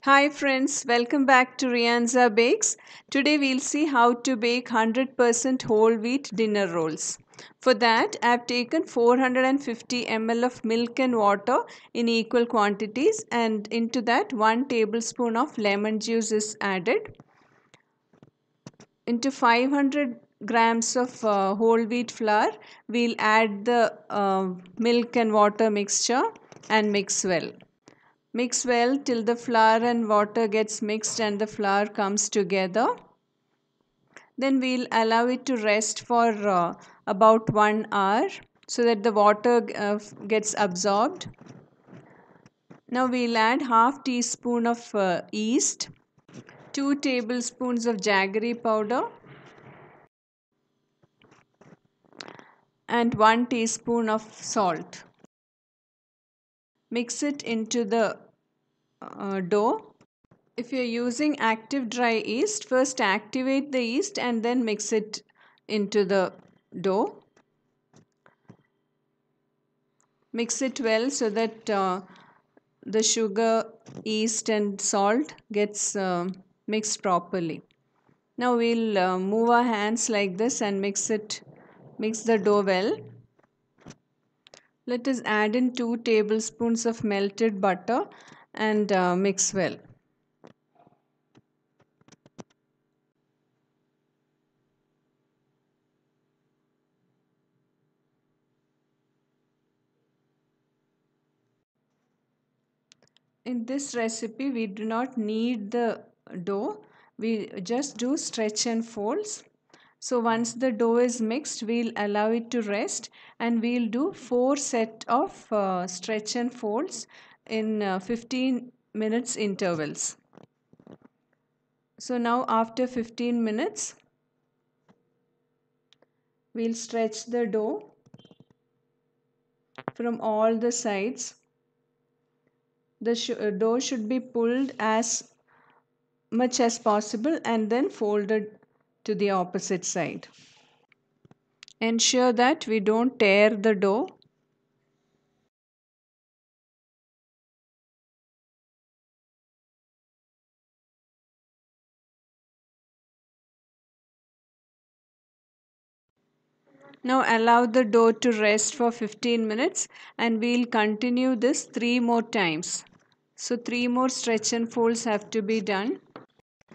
Hi friends, welcome back to Rianza Bakes. Today we'll see how to bake 100% whole wheat dinner rolls. For that, I've taken 450 ml of milk and water in equal quantities, and into that 1 tablespoon of lemon juice is added. Into 500 grams of whole wheat flour, we'll add the milk and water mixture and mix well. Mix well till the flour and water gets mixed and the flour comes together. Then we'll allow it to rest for about 1 hour so that the water gets absorbed. Now we'll add half teaspoon of yeast, 2 tablespoons of jaggery powder and 1 teaspoon of salt. Mix it into the dough. If you're using active dry yeast, first activate the yeast and then mix it into the dough. Mix it well so that the sugar, yeast and salt gets mixed properly. Now we'll move our hands like this and mix the dough well. Let us add in 2 tablespoons of melted butter and mix well. In this recipe, we do not knead the dough. We just do stretch and folds. So once the dough is mixed, we'll allow it to rest and we'll do 4 set of stretch and folds in 15 minutes intervals. So now after 15 minutes, we'll stretch the dough from all the sides. The dough should be pulled as much as possible and then folded to the opposite side. Ensure that we don't tear the dough. Now allow the dough to rest for 15 minutes and we'll continue this 3 more times. So 3 more stretch and folds have to be done.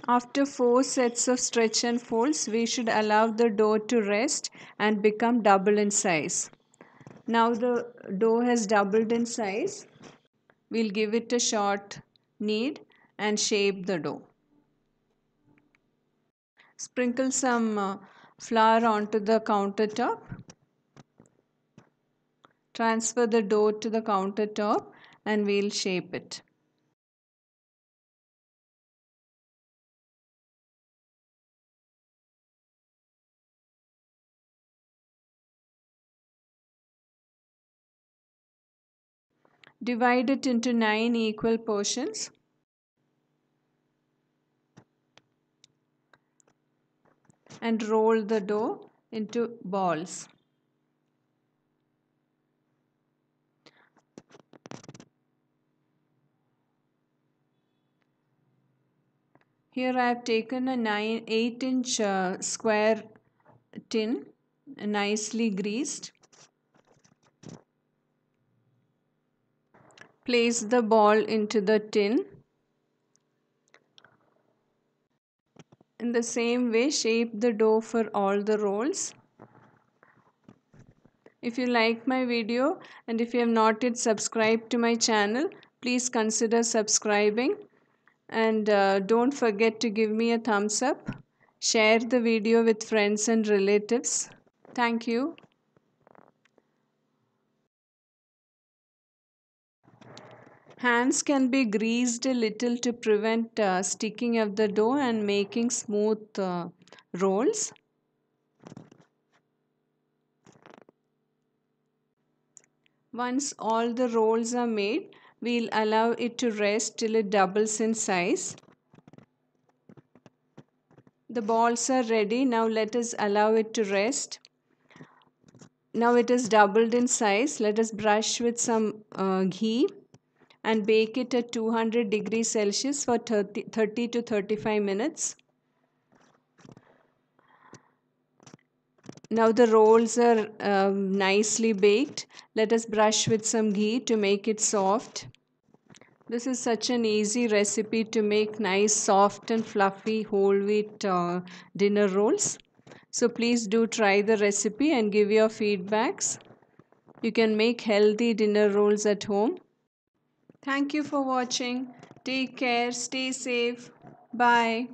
After 4 sets of stretch and folds, we should allow the dough to rest and become double in size. Now the dough has doubled in size. We'll give it a short knead and shape the dough. Sprinkle some flour onto the countertop. Transfer the dough to the countertop and we'll shape it. Divide it into 9 equal portions. And roll the dough into balls. Here I have taken a 8-inch square tin, nicely greased. Place the ball into the tin. In the same way, shape the dough for all the rolls. If you like my video and if you have not yet subscribed to my channel, please consider subscribing. And don't forget to give me a thumbs up. Share the video with friends and relatives. Thank you. Hands can be greased a little to prevent sticking of the dough and making smooth rolls. Once all the rolls are made, we'll allow it to rest till it doubles in size. The balls are ready. Now let us allow it to rest. Now it is doubled in size. Let us brush with some ghee and bake it at 200 degrees Celsius for 30 to 35 minutes. Now the rolls are nicely baked. Let us brush with some ghee to make it soft. This is such an easy recipe to make nice soft and fluffy whole wheat dinner rolls. So please do try the recipe and give your feedbacks. You can make healthy dinner rolls at home. Thank you for watching. Take care, stay safe. Bye.